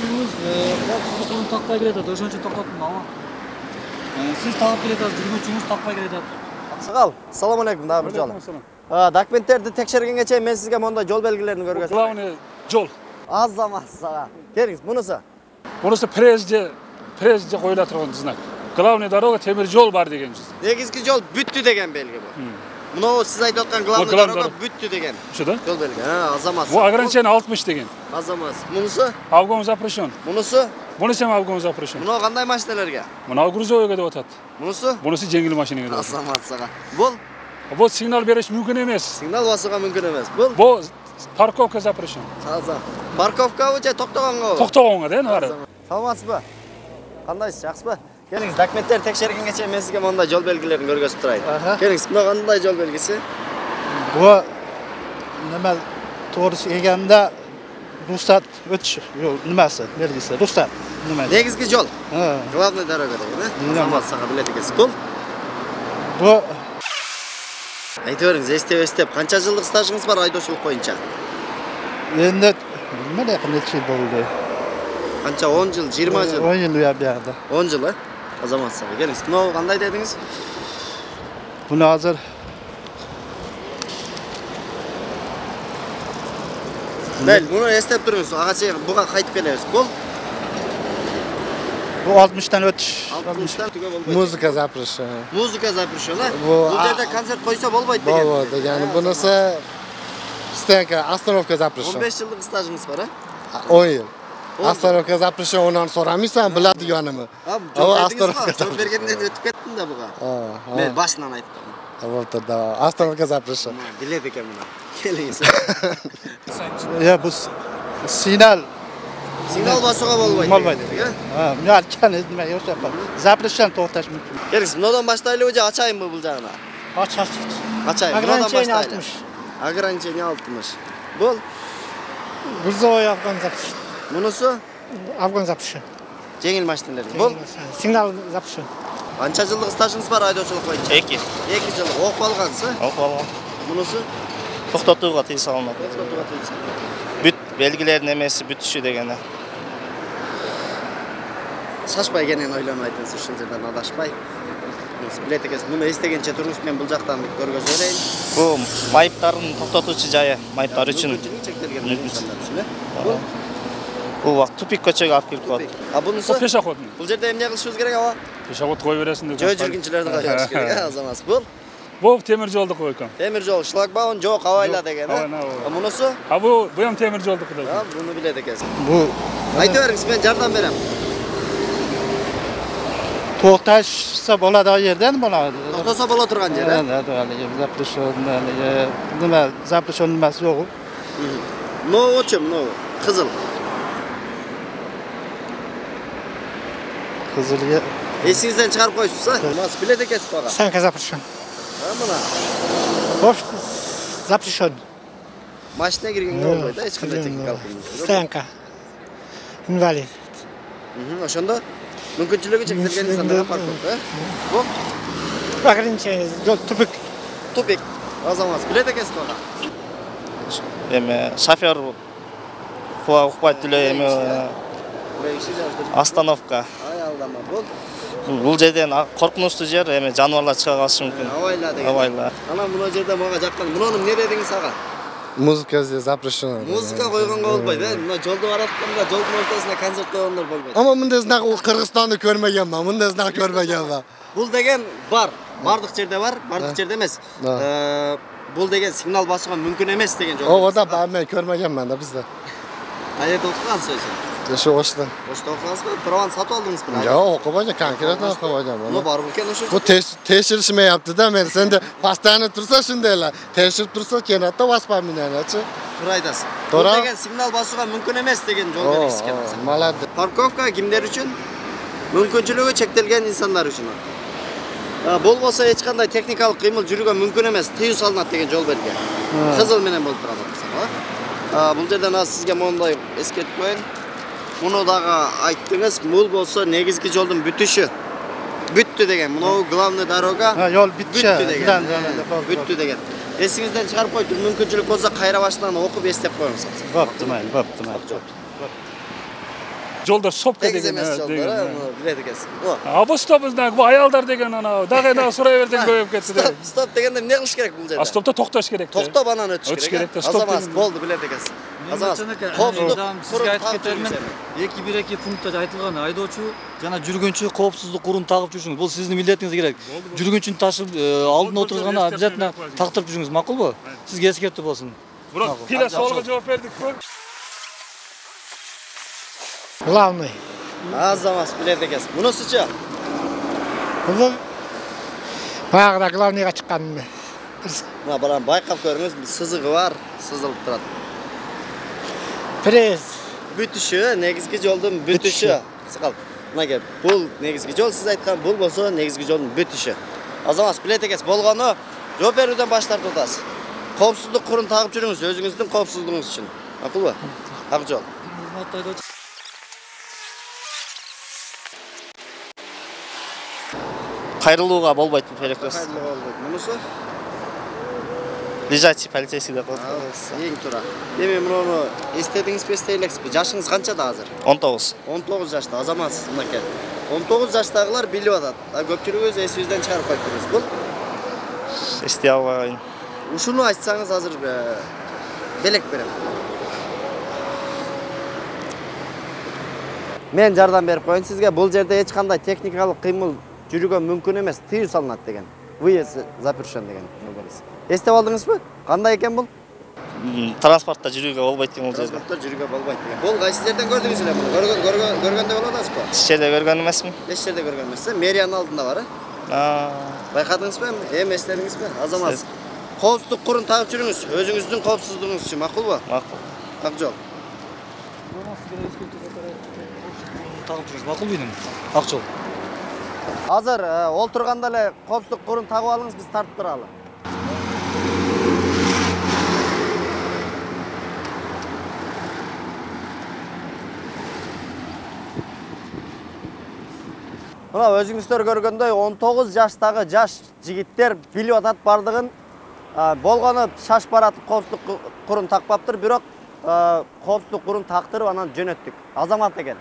жүргүнчүңүз коопсуздук кылып такпай келатат, ошон үчүн токтоттум ага. Сиз тагып келатасыз, жүргүнчүңүз такпай келатат. Сагал, assalomu alaykum дагы бир жолу. Документтерди текшергенге чейин мен сизге мондай жол белгилерин көргөзөм. Главный жол. Азамат сага. Келиңиз, мунусу. Мунусу прежде коюла турган знак. Главный дорога темир жол бар деген жүз. Негизги жол бүттү деген белги бу. Мына сиз айтып аткан главный дорога бүттү деген. Ошо да? Жол белги. Азамат. Бу ограничение 60 деген. Азамат. Мунусу? Обгон запрещен. Мунусу? Мунусу обгон запрещен. Мына кандай машиналарга? Мына грузовойго деп атат. Мунусу? Мунусу жеңил машинага деп атат. Азамат сага. Бул сигнал бериш мүмкүн эмес. Сигнал басууга мүмкүн эмес. Бул парковка запрещен. Азамат. Парковкабы же токтогонго? Токтогонго да, баары. Саламатсызбы? Кандайсыз, жакшысызбы? Келиңиз, документтер текшергенге чейин мен сизге мондай жол белгилерин көргөзүп турайын. Келиңиз, мына кандай жол белгиси? Бу нема to'g'risi kelganda ruxsat o'tish nimasi belgisi ruxsat nima негизги жол главный дорога деген Азамат сага билет экенсиз. Бу айтып бериңиз, эстеп канча жылдык стажыңыз бар айдоочулук боюнча? endi nima necha yil bo'ldi? Канча 10 жыл, 20 жыл? 10 yil u yerda. 10 жыл, Азамат сага. Келиңиз, мына кандай дедиңиз? Buni hozir Бел, муну эстеп туруңуз. Ага чейин буга кайтып келебиз. Бул 60-тан o'tish. 60-тан түгө болбойт. Muzika запрещена. Музыка запрещена? Бул жерде концерт койсо болбойт деген. Болбойт, яғни bunisi стоянка, остановка запрещена. 15 жылдык стажыңыз бар, 10 yil. Остановка запрещена, ondan so'ramaysan, biladiganimi? Остановка. Жол бергенден өтүп кеттим да буга. Мен башынан айттым. Вот да, остановка запрещена. Билет экен мына. Келиңиз. Bu signal басууга болбойт. Болбойт. Men aytgan nima yo'q, запрещен to'xtash mumkin. Келиңиз, мындан баштайлыбы же ачайынбы бул жагына? Aç. Ачайын. Ограничение 60. Ограничение 60. Бул Грузовой afg'on запрещен. Мунусу? Afg'on запрещен. Жеңил машиналар. Бул Signal запрещен. Канча жылдык стажыңыз бар айдоочулук боюнча? 2 жыл. Окуп алгансыз? Окуп алгам. Мунусу? Токтотууга тыйым салынат. Токтотууга тыйым салынат. Бүт белгилердин эмеси бүтүшү дегени. Шашпай кенен ойлонуп айтыңыз, ушул жерден адашпай. Билет экенсиз, муну эстегенче туруңуз, мен бул жактан көргөзүп берейин. Бул майыптардын токтотуучу жайы, майыптар үчүн. Бул убакыт тупик көчөгө алып келип коет. Бунусу Пешеходный. Бул жерде эмне кылышыбыз керек аба? Пешеход кое бересиң деп. Жөө жүргүнчүлөрдү коюш керек, Азамат. Бул темир жолду койгон. Темир жол, шлагбаун жок, абайла деген, Мунусу? Бул эми темир жолду кудай. Буну билет экенсиз. Bu Айтып бериңиз, мен жардам берем. to'xtashsa bo'ladigan yerdan bo'ladi. To'xtasa bo'la turgan жер, nima запрещен nimasi yo'q. No'chi, qizil. Qizilga Esingizden chiqarib qo'ysiz, Mas билет ekasiz faqa. Stanka запрещен. Mana. Xo'sh, запрещен. Mashina kirganga bo'lmaydi, hech qanday texnikalik. Stanka. Invalid. O'shanda мүмкүнчүлүгү чектелген insanlarga parkovka. Bu Ограничение, tupik. Tupik. Azamaz. Билет ekasiz faqa. Эми шофер кула укпайт эле эми остановка. Аялдама бол. Бул жерден коркунучтуу жер, эми жаныбарлар чыга калышы мүмкүн. Абайла деген. Абайла. Ана мына жерде мага жаккан. Мунун эмне дедиңиз ага? Muzika здесь запрещена. Музыка койгонго болбойт, Мына жолду баратканда жолдун ортосуна концерт койгондор болбойт. Ama bunday знак Kırgızstan'da görmegenman, bunday знак görmegenman. Бул деген бар. Бардык жерде бар, бардык жерде эмес. Бул деген сигнал басууга мүмкүн эмес деген жол. O da ben görmegenman da bizde. Кайерде окугансыз өзү? Şu oştan. Ошто окугансызбы? Праваны сатып алдыңызбы? Ya okumaca конкретно okumaca. Ну бар экен ошо. Bu teşhirişime yaptı da men sen de pastane tursa şundayla. Teşhir tursa kenatda baspa minanaçı. Туура айтасыз. Бул Туура. деген сигнал басууга мүмкүн эмес деген жол белгиси экен. Молодец. Парковка кимдер үчүн? Мүмкүнчүлүгү чектелген инсандар үчүн. Болбосо эч кандай техникалык кыймыл жүрүүгө мүмкүн эмес, тыюу салынат деген жол белги. Кызыл менен болуп турат атса. Бул жерден сизге мондай эскертип коеюн. Муну дагы айттыңыз, бул болсо негизги жолдун бүтүшү. Бүттү деген. Мынау главный дорога. Yo'l bitcha. Бүттү деген. Эсиңизден чыгарып коюп, мүмкүнчүлүк болсо кайра башынан окуп эстеп коюңуз. Bo'pti, mayli. Жолдор сопка Тегиз деген. эмес жолдор, билет экенсиз. О. Бу стопуздагы бу аялдар деген ана дагы сурай берсең көбөйүп кетти Стоп, да. стоп дегенде эмне кылыш керек бул жерде? Стопто токтош керек. Токтоп анан өтүш Өтүш керек. керек да, стоп Азамат деген. болду билет экенсиз. Азамат сизге айтып кетермин. 2-1-2 пунктта айтылган айдоочу жана жүргүнчү коопсуздук курун тагып жүрүшүңүз. Бул сиздин милдетиңиз керек. Жүргүнчүнү ташып алдына отурганда обязательно тактырып жүрүңүз, макулбу? Сизге эскертүү болсун. Бирок келе соолго жооп бердикпи? Главный. Азамат билет экенсиз. Мунусучу? Бұл бағыда главныйға шыққаным. Мына баран байкап көрүңүз, сызыгы бар, сызылып турат. Пресс. Бүтүшү, негизги жолдун бүтүшү. Кыскал. Мына кеп. Бул негизги жол, сиз айткан бул болсо негизги жолдун бүтүшү. Азамат билет экенсиз, болгону жооп берүүдөн баш тартып атасыз. Коопсуздук курун тагып жүрүңүз, өзүңүздүн коопсуздугуңуз үчүн. Макулбу? Ак жол. Кайрылууга болбойт бул перекресток. Кайрылуу болбойт. Мунусу? Лежачий полицейский деп коет. Эң туура. Эми муну эстедиңизби, эстей элексизби? Жашыңыз канчада азыр? 19. 19 жашта азаматсыз мынакей. 19 жаштагылар билип атат. Көпчүлүгүбүз эсибизден чыгарып койдубуз. Бул Эстей албайм. ушуну айтсаңыз азыр белек берем. Мен жардам берип коеюн сизге. Бул жерде эч кандай техникалык кыймыл жүрүүгө мүмкүн эмес, тыюу салынат деген. Выезд запрещен деген. Эстеп алдыңызбы? Кандай экен бул? Транспортта жүрүүгө болбойт экен бул жерде. Транспортта жүрүүгө болбойт деген. Бул кайсы жерден көрдүңүз эле муну? Көргөндө болот азбы? Эч жерде көргөн эмесмин. Эч жерде көргөн эмес. Мэриянын алдында бар, байкадыңызбы? Эми эстедиңизби? Азамат. Коопсуздук курун тагып жүрүңүз. Өзүңүздүн коопсуздугуңуз үчүн, макулбу? Макул. Ак жол. Тагып жүрүңүз, макул менен. Ак жол. Азыр олтурганда эле коопсуздук курун тагып алыңыз, биз тартып туралы. Мына өзүңүздөр көргөндөй 19 жаштагы жаш жигиттер билип атат бардыгын. Болгону шаш баратып коопсуздук курун такпаптыр, бирок коопсуздук курун тактырып анан жөнөттүк. Азамат экен.